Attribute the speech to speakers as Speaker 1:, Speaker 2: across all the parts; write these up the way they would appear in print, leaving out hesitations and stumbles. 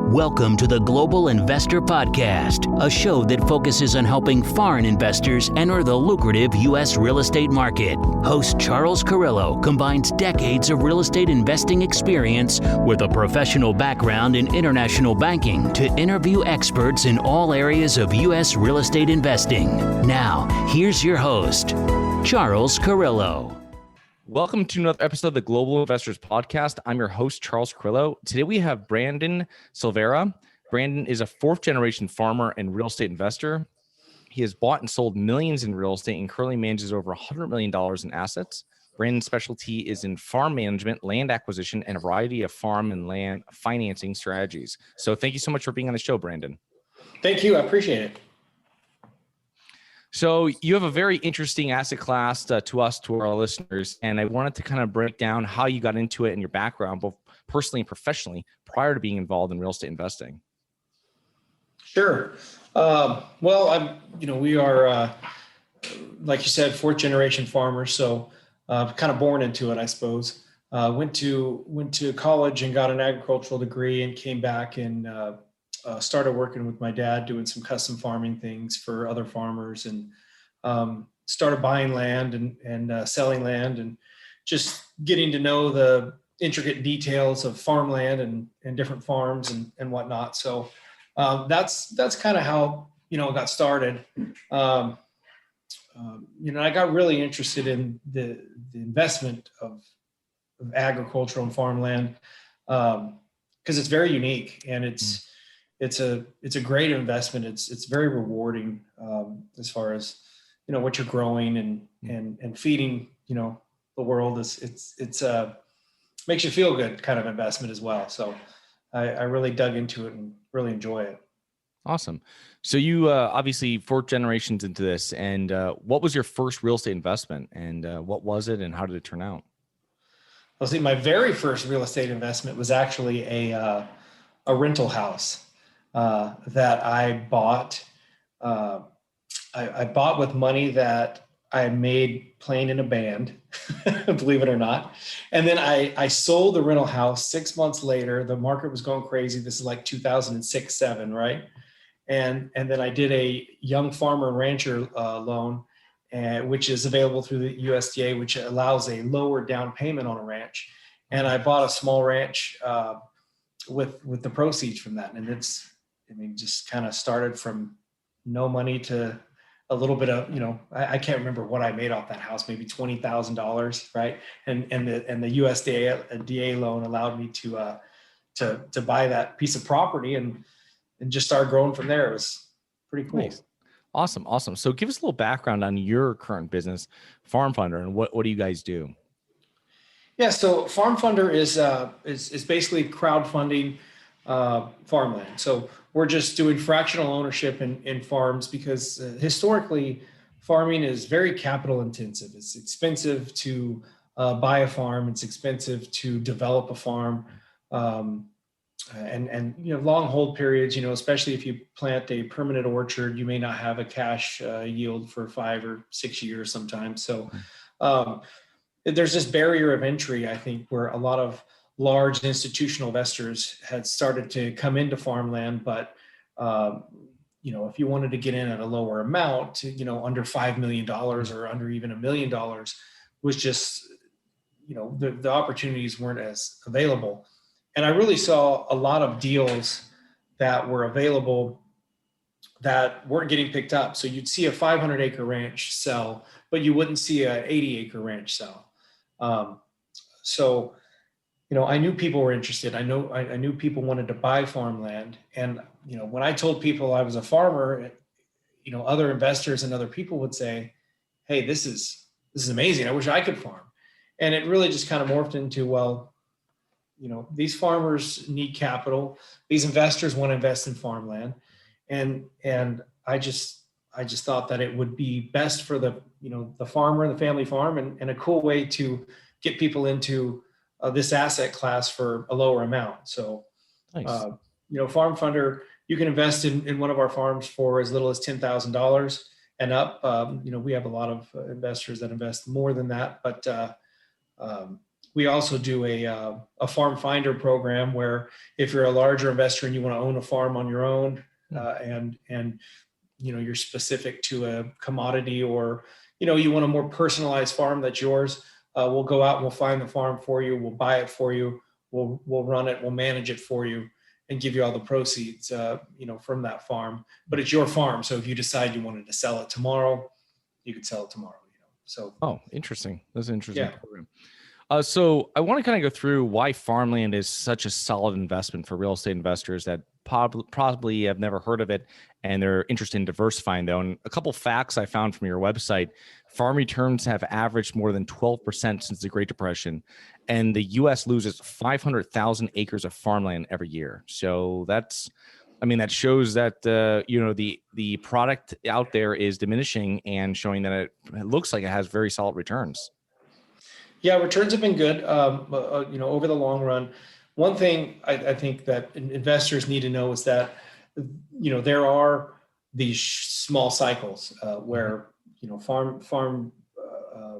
Speaker 1: Welcome to the Global Investor Podcast, a show that focuses on helping foreign investors enter the lucrative U.S. real estate market. Host Charles Carillo combines decades of real estate investing experience with a professional background in international banking to interview experts in all areas of U.S. real estate investing. Now, here's your host, Charles Carillo.
Speaker 2: Welcome to another episode of the Global Investors Podcast. I'm your host, Charles Carillo. Today we have Brandon Silveira. Brandon is a fourth-generation farmer and real estate investor. He has bought and sold millions in real estate and currently manages over $100 million in assets. Brandon's specialty is in farm management, land acquisition, and a variety of farm and land financing strategies. So thank you so much for being on the show, Brandon.
Speaker 3: Thank you. I appreciate it.
Speaker 2: So you have a very interesting asset class to us, to our listeners, and I wanted to kind of break down how you got into it and your background, both personally and professionally, prior to being involved in real estate investing.
Speaker 3: Sure. We are, like you said, fourth generation farmers. So kind of born into it, I suppose. Went to college and got an agricultural degree and came back and started working with my dad, doing some custom farming things for other farmers, and started buying land and selling land and just getting to know the intricate details of farmland and different farms and whatnot. So that's kind of how, it got started. I got really interested in the investment of agricultural and farmland because it's very unique and it's a great investment. It's very rewarding as far as what you're growing and feeding the world. It's makes you feel good kind of investment as well. So I really dug into it and really enjoy it.
Speaker 2: Awesome. So you obviously fourth generations into this, and what was your first real estate investment, and what was it, and how did it turn out?
Speaker 3: Well, see, my very first real estate investment was actually a rental house. That I bought. I bought with money that I made playing in a band, believe it or not. And then I sold the rental house 6 months later. The market was going crazy. This is like 2006-07, right? And then I did a young farmer and rancher loan, which is available through the USDA, which allows a lower down payment on a ranch. And I bought a small ranch with the proceeds from that. And just kind of started from no money to a little bit of, I can't remember what I made off that house, maybe $20,000, right? And the USDA loan allowed me to buy that piece of property and just start growing from there. It was pretty cool.
Speaker 2: Nice. Awesome. So give us a little background on your current business, Farm Funder, and what do you guys do?
Speaker 3: Yeah, so Farm Funder is basically crowdfunding farmland. So we're just doing fractional ownership in farms because historically farming is very capital intensive. It's expensive to buy a farm. It's expensive to develop a farm. And long hold periods, especially if you plant a permanent orchard, you may not have a cash yield for 5 or 6 years sometimes. So there's this barrier of entry, I think, where a lot of large institutional investors had started to come into farmland, but if you wanted to get in at a lower amount, under $5 million or under even $1 million, was just, the opportunities weren't as available. And I really saw a lot of deals that were available that weren't getting picked up. So you'd see a 500-acre ranch sell, but you wouldn't see an 80-acre ranch sell. I knew people were interested. I knew people wanted to buy farmland. And, when I told people I was a farmer, other investors and other people would say, hey, this is amazing. I wish I could farm. And it really just kind of morphed into, these farmers need capital. These investors want to invest in farmland. And I just thought that it would be best for the farmer and the family farm and a cool way to get people into this asset class for a lower amount. So,
Speaker 2: nice.
Speaker 3: Farm Funder, you can invest in one of our farms for as little as $10,000 and up. We have a lot of investors that invest more than that, but We also do a farm finder program where if you're a larger investor and you want to own a farm on your own, and you're specific to a commodity, or you want a more personalized farm that's yours, we'll go out and we'll find the farm for you, we'll buy it for you, we'll run it, we'll manage it for you, and give you all the proceeds from that farm. But it's your farm, so if you decide you wanted to sell it tomorrow, you could sell it tomorrow. So
Speaker 2: interesting. That's an interesting
Speaker 3: Yeah.
Speaker 2: program. So I want to kind of go through why farmland is such a solid investment for real estate investors that probably have never heard of it and they're interested in diversifying, though. And a couple facts I found from your website: farm returns have averaged more than 12% since the Great Depression, and the U.S. loses 500,000 acres of farmland every year. So that shows that the product out there is diminishing and showing that it looks like it has very solid returns.
Speaker 3: Yeah, returns have been good, over the long run. One thing I think that investors need to know is that, there are these small cycles where, farm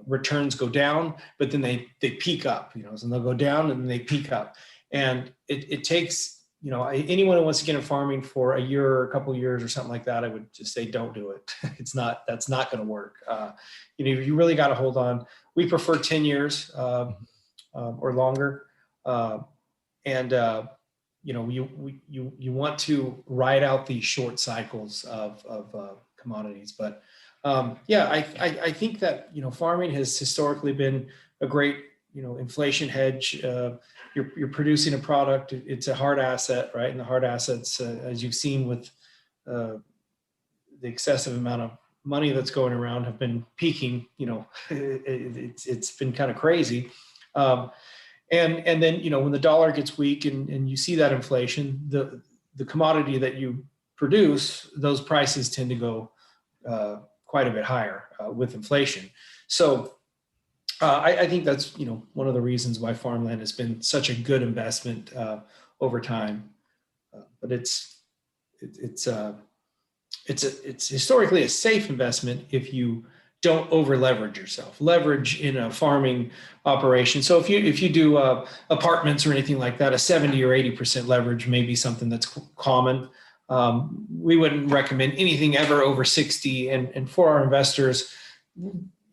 Speaker 3: returns go down, but then they peak up, so they'll go down and then they peak up. And it takes, anyone who wants to get in farming for a year or a couple of years or something like that, I would just say, don't do it. That's not going to work. You really got to hold on. We prefer 10 years or longer. You want to ride out these short cycles of commodities. But I think that, farming has historically been a great, inflation hedge. You're producing a product. It's a hard asset, right? And the hard assets, as you've seen with the excessive amount of money that's going around, have been peaking. It's been kind of crazy. And then, when the dollar gets weak and you see that inflation, the commodity that you produce, those prices tend to go quite a bit higher with inflation. So I think that's, one of the reasons why farmland has been such a good investment over time. But it's historically a safe investment if you don't over leverage yourself. Leverage in a farming operation. So if you do apartments or anything like that, a 70 or 80% leverage may be something that's common. We wouldn't recommend anything ever over 60. And for our investors,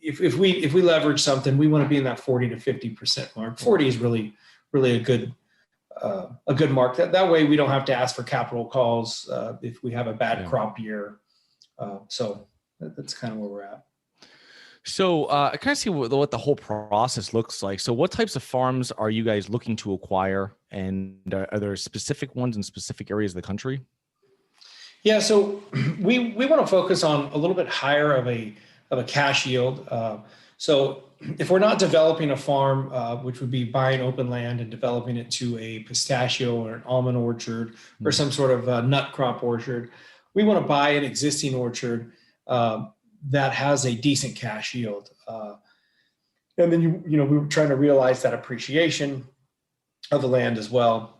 Speaker 3: if we leverage something, we want to be in that 40 to 50% mark. 40 is really a good mark. That way we don't have to ask for capital calls if we have a bad crop year. So that's kind of where we're at.
Speaker 2: So I kind of see what the whole process looks like. So what types of farms are you guys looking to acquire? And are there specific ones in specific areas of the country?
Speaker 3: Yeah, so we want to focus on a little bit higher of a cash yield. So if we're not developing a farm, which would be buying open land and developing it to a pistachio or an almond orchard or some sort of nut crop orchard, we want to buy an existing orchard that has a decent cash yield. And then, we were trying to realize that appreciation of the land as well.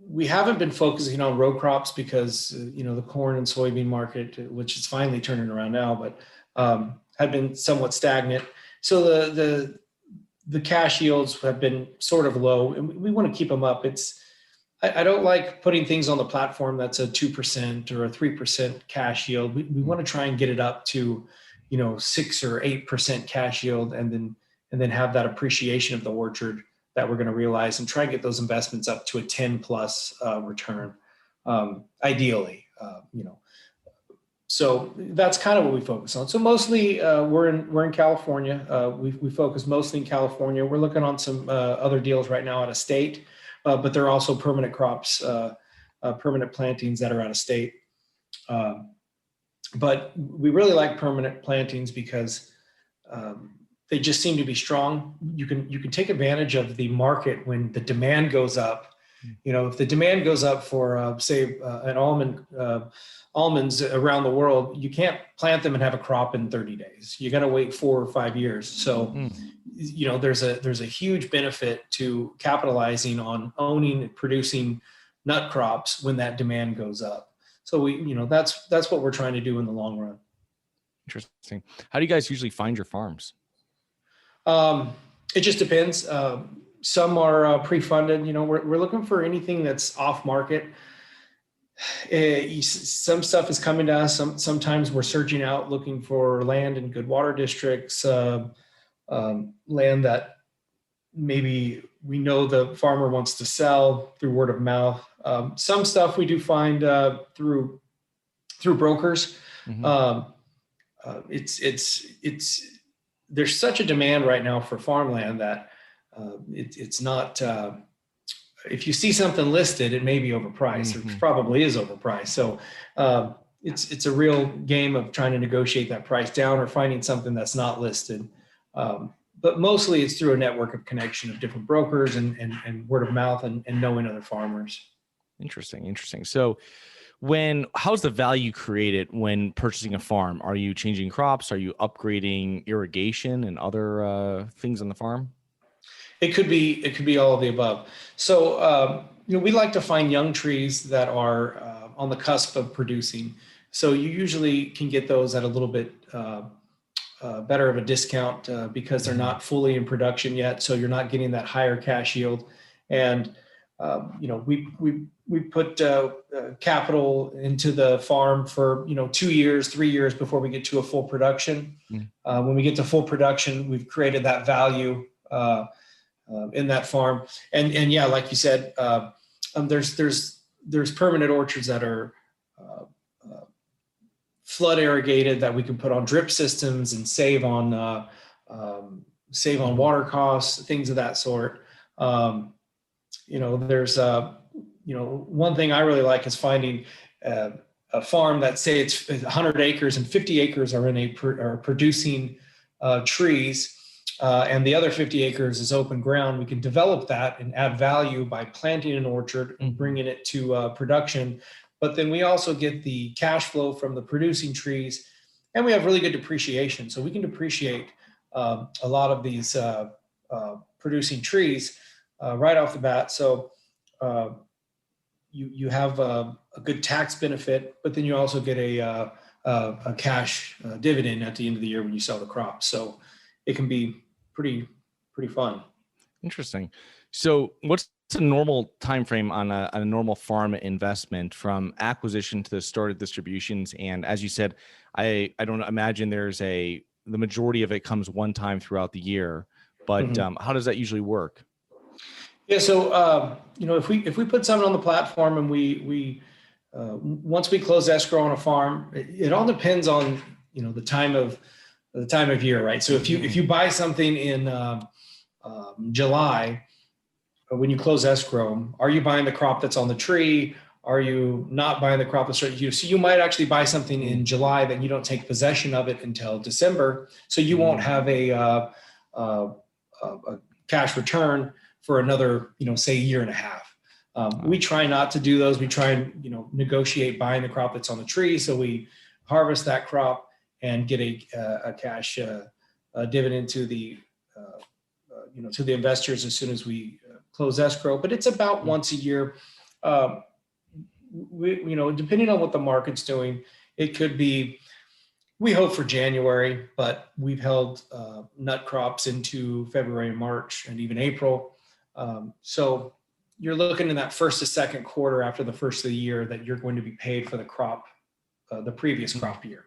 Speaker 3: We haven't been focusing on row crops because, the corn and soybean market, which is finally turning around now, but had been somewhat stagnant. So the cash yields have been sort of low, and we want to keep them up. I don't like putting things on the platform that's a 2% or a 3% cash yield. We want to try and get it up to, 6 or 8% cash yield, and then have that appreciation of the orchard that we're going to realize, and try and get those investments up to a 10 plus return, ideally. So that's kind of what we focus on. So mostly we're in California. We focus mostly in California. We're looking on some other deals right now out of state. But there are also permanent crops, permanent plantings that are out of state. But we really like permanent plantings because they just seem to be strong. You can take advantage of the market when the demand goes up. If the demand goes up for, say, an almonds around the world, you can't plant them and have a crop in 30 days. You got to wait 4 or 5 years. So, there's a huge benefit to capitalizing on owning and producing nut crops when that demand goes up. So that's what we're trying to do in the long run.
Speaker 2: Interesting. How do you guys usually find your farms?
Speaker 3: It just depends. Some are pre-funded. We're looking for anything that's off market. Some stuff is coming to us. Sometimes we're searching out looking for land in good water districts, land that maybe we know the farmer wants to sell through word of mouth. Some stuff we do find through brokers.
Speaker 2: Mm-hmm.
Speaker 3: It's there's such a demand right now for farmland that it's not. If you see something listed, it may be overpriced.
Speaker 2: Mm-hmm.
Speaker 3: It probably is overpriced. So it's a real game of trying to negotiate that price down or finding something that's not listed. But mostly it's through a network of connection of different brokers and word of mouth and knowing other farmers.
Speaker 2: Interesting. So how's the value created when purchasing a farm? Are you changing crops? Are you upgrading irrigation and other things on the farm?
Speaker 3: It could be all of the above. So, we like to find young trees that are on the cusp of producing. So you usually can get those at a little bit better of a discount because they're not fully in production yet. So you're not getting that higher cash yield. And, we put capital into the farm for, 2 years, 3 years before we get to a full production. When we get to full production, we've created that value in that farm. And yeah, like you said, there's permanent orchards that are flood irrigated that we can put on drip systems and save on water costs, things of that sort. There's one thing I really like is finding a farm that say it's 100 acres and 50 acres are producing trees. And the other 50 acres is open ground. We can develop that and add value by planting an orchard and bringing it to production. But then we also get the cash flow from the producing trees, and we have really good depreciation. So we can depreciate a lot of these producing trees right off the bat. So you have a good tax benefit, but then you also get a cash dividend at the end of the year when you sell the crop. So it can be pretty fun.
Speaker 2: Interesting. So what's a normal time frame on a normal farm investment from acquisition to the start of distributions? And as you said, I don't imagine the majority of it comes one time throughout the year, but how does that usually work?
Speaker 3: Yeah. So, if we put something on the platform and we once we close escrow on a farm, it all depends on, the time of year, right? So if you buy something in July, when you close escrow, are you buying the crop that's on the tree? Are you not buying the crop that's right? So you might actually buy something in July that you don't take possession of it until December. So you won't have a cash return for another, say, a year and a half. We try not to do those. We try and, negotiate buying the crop that's on the tree. So we harvest that crop and get a cash dividend to the investors as soon as we close escrow. But it's about once a year. Depending on what the market's doing, it could be. We hope for January, but we've held nut crops into February, March, and even April. So you're looking in that first to second quarter after the first of the year that you're going to be paid for the crop, the previous crop year.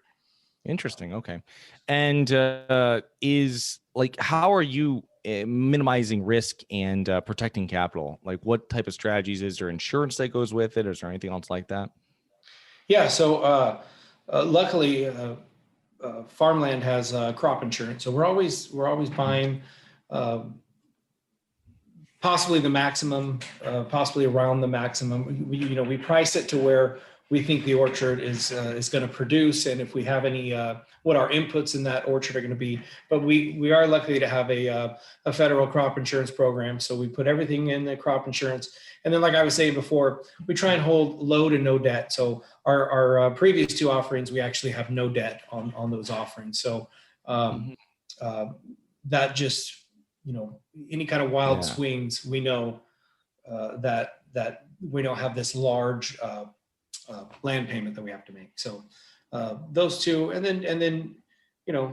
Speaker 2: Interesting. Okay. And how are you minimizing risk and protecting capital? Like, what type of strategies? Is there insurance that goes with it? Or is there anything else like that?
Speaker 3: Yeah. So luckily, Farmland has crop insurance. So we're always buying possibly the maximum, possibly around the maximum. We price it to where we think the orchard is going to produce, and if we have any, what our inputs in that orchard are going to be. But we are lucky to have a federal crop insurance program, so we put everything in the crop insurance. And then, like I was saying before, we try and hold low to no debt. So our previous two offerings, we actually have no debt on those offerings. So that just, any kind of wild swings, we know that we don't have this large land payment that we have to make. So those two, and then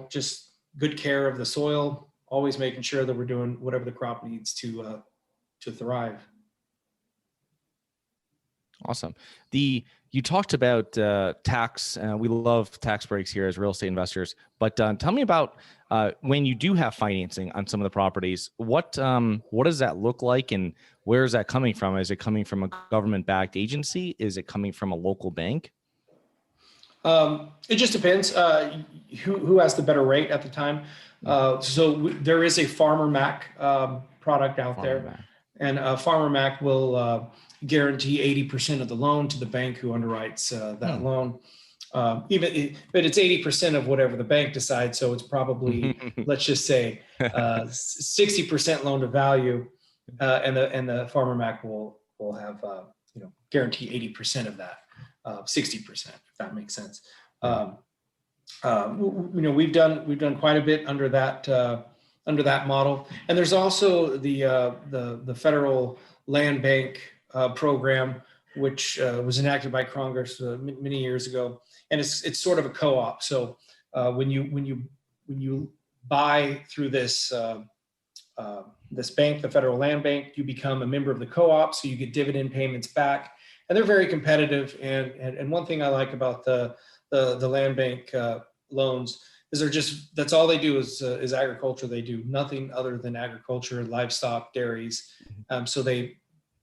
Speaker 3: just good care of the soil, always making sure that we're doing whatever the crop needs to thrive.
Speaker 2: Awesome. You talked about tax. We love tax breaks here as real estate investors. But tell me about when you do have financing on some of the properties. What does that look like, and where is that coming from? Is it coming from a government-backed agency? Is it coming from a local bank?
Speaker 3: It just depends who has the better rate at the time. There is a Farmer Mac product out there, and Farmer Mac will guarantee 80% of the loan to the bank who underwrites that loan. But it's 80% of whatever the bank decides. So it's probably, let's just say, 60% loan to value, and the Farmer Mac will have guarantee 80% of that, 60%, if that makes sense. We've done quite a bit under that model, and there's also the federal land bank program, which was enacted by Congress many years ago, and it's sort of a co-op. So when you buy through this bank, the federal land bank, you become a member of the co-op, so you get dividend payments back, and they're very competitive. And one thing I like about the land bank loans is that's all they do is agriculture. They do nothing other than agriculture, livestock, dairies. So they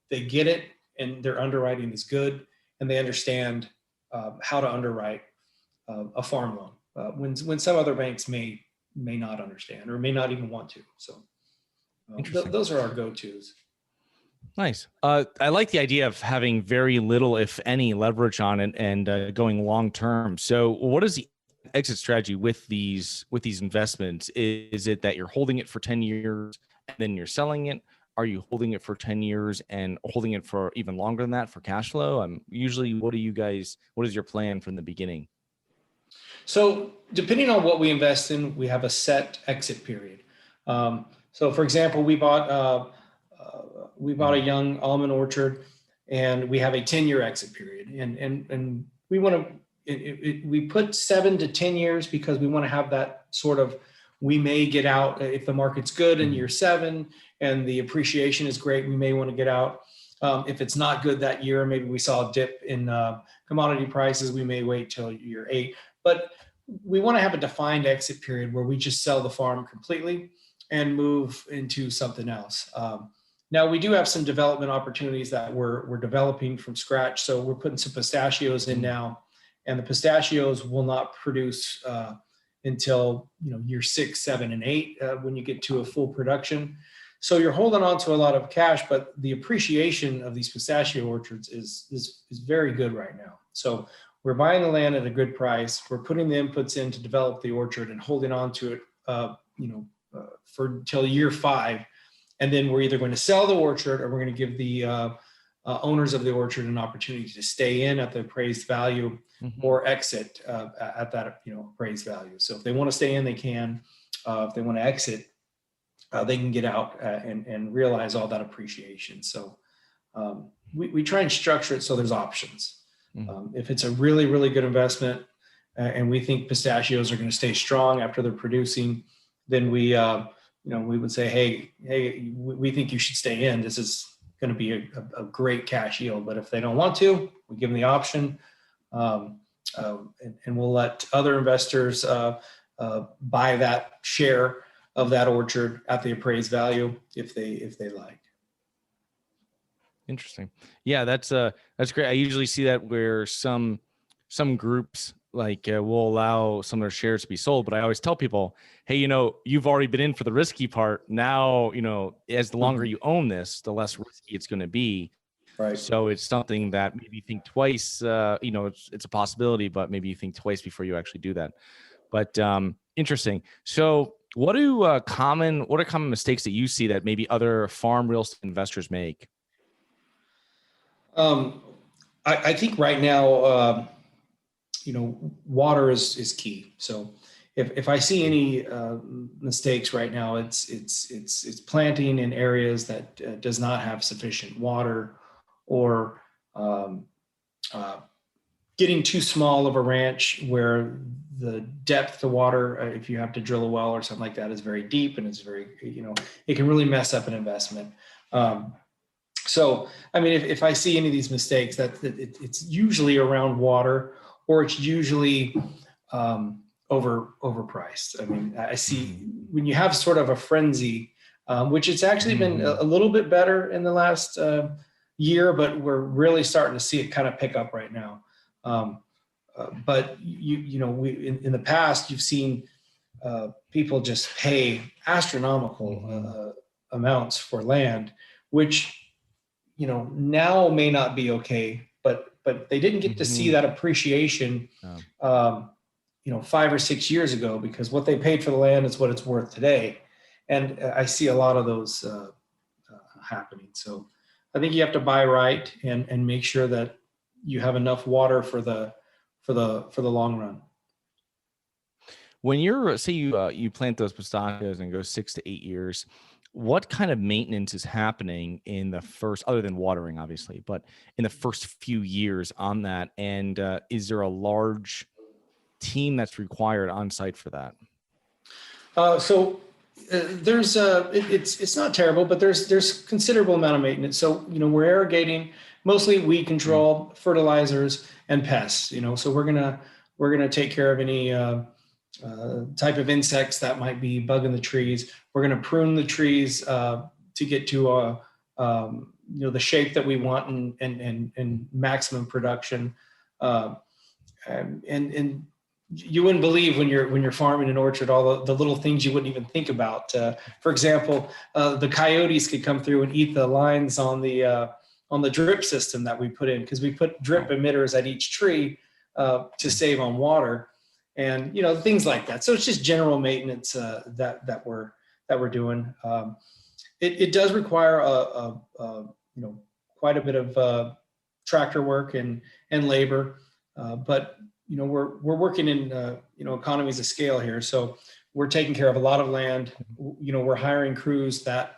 Speaker 3: get it, and their underwriting is good, and they understand how to underwrite a farm loan when some other banks may not understand or may not even want to. So those are our go-tos.
Speaker 2: Nice. I like the idea of having very little, if any, leverage on it and going long term. So what is the exit strategy with these investments? Is it that you're holding it for 10 years and then you're selling it? Are you holding it for 10 years and holding it for even longer than that for cash flow? Usually, what is your plan from the beginning?
Speaker 3: So depending on what we invest in, we have a set exit period. So for example, we bought a young almond orchard, and we have a 10-year exit period. And we want to, we put 7 to 10 years because we want to have that sort of, we may get out if the market's good in year 7 and the appreciation is great, we may want to get out. If it's not good that year, maybe we saw a dip in commodity prices, we may wait till year 8. But we want to have a defined exit period where we just sell the farm completely and move into something else. Now, we do have some development opportunities that we're developing from scratch. So we're putting some pistachios in now, and the pistachios will not produce until year 6, 7, and 8 when you get to a full production. So you're holding on to a lot of cash, but the appreciation of these pistachio orchards is very good right now. So we're buying the land at a good price. We're putting the inputs in to develop the orchard and holding on to it, for till year 5. And then we're either going to sell the orchard, or we're going to give the owners of the orchard an opportunity to stay in at the appraised value, or exit at that appraised value. So if they want to stay in, they can. If they want to exit, they can get out and realize all that appreciation. So we try and structure it so there's options. If it's a really, really good investment, and we think pistachios are going to stay strong after they're producing, then we would say, hey, we think you should stay in. This is going to be a great cash yield. But if they don't want to, we give them the option, and we'll let other investors buy that share of that orchard at the appraised value if they like.
Speaker 2: Interesting. Yeah, that's great. I usually see that where some groups will allow some of their shares to be sold, but I always tell people, hey, you've already been in for the risky part. Now, as the longer you own this, the less risky it's going to be.
Speaker 3: Right.
Speaker 2: So it's something that maybe you think twice. It's a possibility, but maybe you think twice before you actually do that. But interesting. So what are common mistakes that you see that maybe other farm real estate investors make?
Speaker 3: I think right now, water is key. So if I see any mistakes right now, it's planting in areas that does not have sufficient water, or getting too small of a ranch where the depth of water, if you have to drill a well or something like that, is very deep, and it's very, it can really mess up an investment. So, I mean, if I see any of these mistakes, it's usually around water, or it's usually overpriced. I mean, I see when you have sort of a frenzy, which it's actually been a little bit better in the last year, but we're really starting to see it kind of pick up right now. But in the past, you've seen people just pay astronomical amounts for land, which now may not be okay, but they didn't get to see that appreciation 5 or 6 years ago, because what they paid for the land is what it's worth today. And I see a lot of those happening. So I think you have to buy right and make sure that you have enough water for the long run.
Speaker 2: When you're, say you plant those pistachios and it goes 6 to 8 years, what kind of maintenance is happening in the first, other than watering, obviously, but in the first few years on that? And is there a large team that's required on site for that?
Speaker 3: There's it's not terrible, but there's considerable amount of maintenance. So we're irrigating, mostly weed control, fertilizers, and pests. So we're gonna take care of any type of insects that might be bugging the trees. We're gonna prune the trees to get to the shape that we want and maximum production. And you wouldn't believe when you're farming an orchard all the little things you wouldn't even think about. For example, the coyotes could come through and eat the lines on the drip system that we put in, because we put drip emitters at each tree to save on water, and things like that. So it's just general maintenance that we're doing. It does require quite a bit of tractor work and labor, but we're working in economies of scale here. So we're taking care of a lot of land. We're hiring crews that,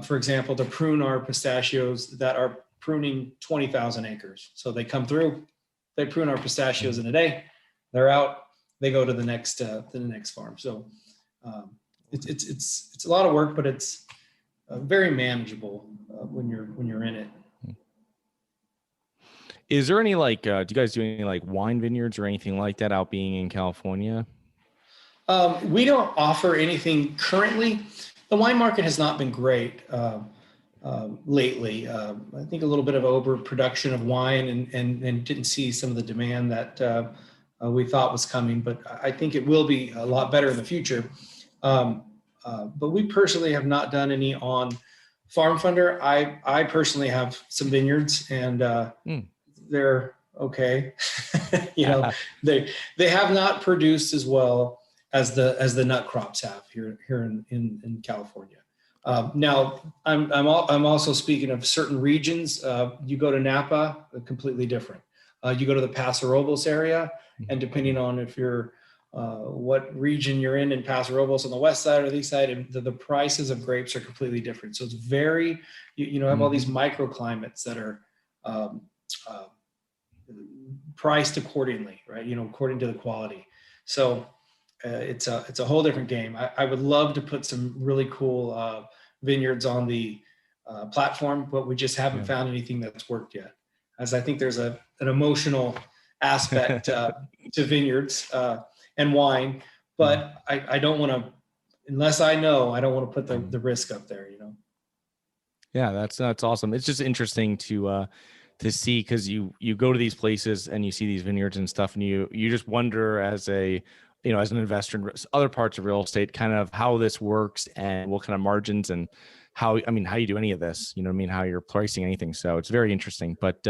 Speaker 3: for example, to prune our pistachios that are pruning 20,000 acres. So they come through, they prune our pistachios in a day, they're out, they go to the next farm. So it's a lot of work, but it's very manageable when you're in it.
Speaker 2: Is there any do you guys do any wine vineyards or anything like that out being in California?
Speaker 3: We don't offer anything currently. The wine market has not been great lately. I think a little bit of overproduction of wine and didn't see some of the demand that we thought was coming, but I think it will be a lot better in the future. But we personally have not done any on Farm Funder. I personally have some vineyards, and they're okay. They have not produced as well as the nut crops have here in California. Now I'm also speaking of certain regions. You go to Napa, completely different. You go to the Paso Robles area, and depending on if you're what region you're in Paso Robles, on the west side or the east side, and the prices of grapes are completely different. So it's very, have all these microclimates that are priced accordingly, right? According to the quality. So it's a whole different game. I would love to put some really cool vineyards on the platform, but we just haven't found anything that's worked yet. As I think there's an emotional aspect to vineyards and wine, but I don't want to, unless I don't want to put the risk up there,
Speaker 2: Yeah, that's awesome. It's just interesting to see, because you go to these places and you see these vineyards and stuff, and you just wonder as an investor in other parts of real estate, kind of how this works and what kind of margins and how you do any of this, how you're pricing anything. So it's very interesting. But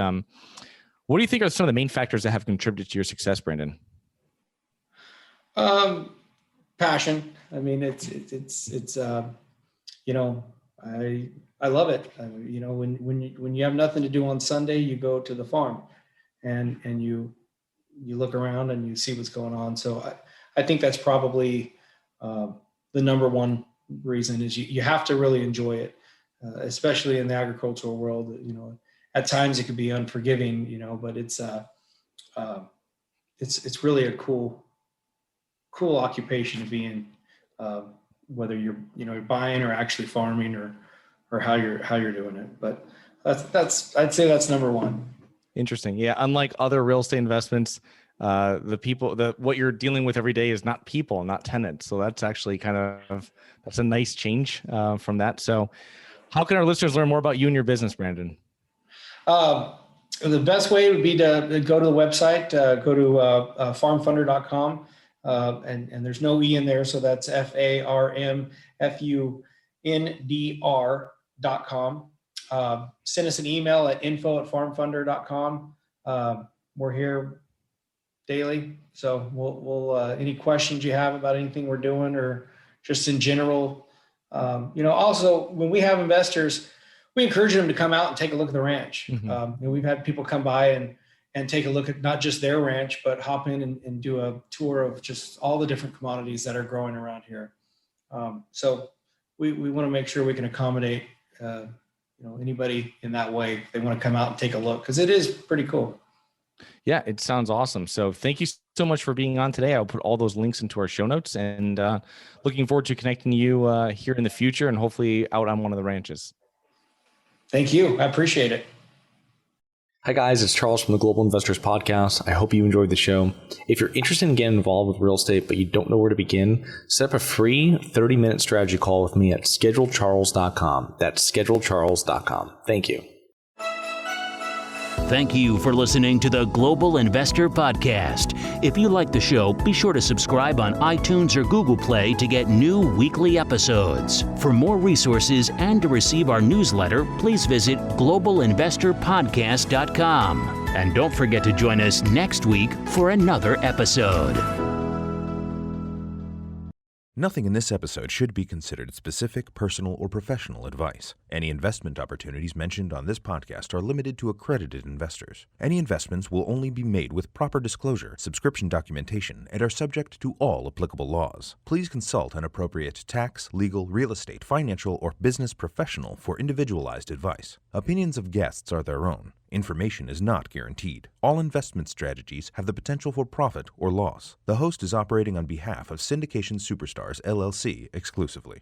Speaker 2: what do you think are some of the main factors that have contributed to your success, Brandon?
Speaker 3: Passion. I mean, I love it. When you have nothing to do on Sunday, you go to the farm and you look around and you see what's going on. So I think that's probably the number one reason is you have to really enjoy it, especially in the agricultural world. At times it could be unforgiving, but it's it's really a cool occupation to be in, whether you're buying or actually farming or how you're doing it. But I'd say that's number one.
Speaker 2: Interesting. Yeah. Unlike other real estate investments, what you're dealing with every day is not people, not tenants. So that's actually that's a nice change from that. So how can our listeners learn more about you and your business, Brandon?
Speaker 3: The best way would be to go to the website, go to farmfunder.com. And there's no E in there. So that's FARMFUNDR.com. Send us an email at info@farmfunder.com. We're here daily. So we'll any questions you have about anything we're doing or just in general. Also when we have investors, we encourage them to come out and take a look at the ranch.
Speaker 2: Mm-hmm.
Speaker 3: We've had people come by and take a look at not just their ranch, but hop in and do a tour of just all the different commodities that are growing around here. So we want to make sure we can accommodate, anybody in that way. If they want to come out and take a look, because it is pretty cool.
Speaker 2: Yeah, it sounds awesome. So thank you so much for being on today. I'll put all those links into our show notes, and looking forward to connecting you here in the future and hopefully out on one of the ranches.
Speaker 3: Thank you. I appreciate it.
Speaker 4: Hi guys, it's Charles from the Global Investors Podcast. I hope you enjoyed the show. If you're interested in getting involved with real estate, but you don't know where to begin, set up a free 30-minute strategy call with me at schedulecharles.com. That's schedulecharles.com. Thank you.
Speaker 1: Thank you for listening to the Global Investor Podcast. If you like the show, be sure to subscribe on iTunes or Google Play to get new weekly episodes. For more resources and to receive our newsletter, please visit globalinvestorpodcast.com. And don't forget to join us next week for another episode.
Speaker 5: Nothing in this episode should be considered specific, personal, or professional advice. Any investment opportunities mentioned on this podcast are limited to accredited investors. Any investments will only be made with proper disclosure, subscription documentation, and are subject to all applicable laws. Please consult an appropriate tax, legal, real estate, financial, or business professional for individualized advice. Opinions of guests are their own. Information is not guaranteed. All investment strategies have the potential for profit or loss. The host is operating on behalf of Syndication Superstars, LLC exclusively.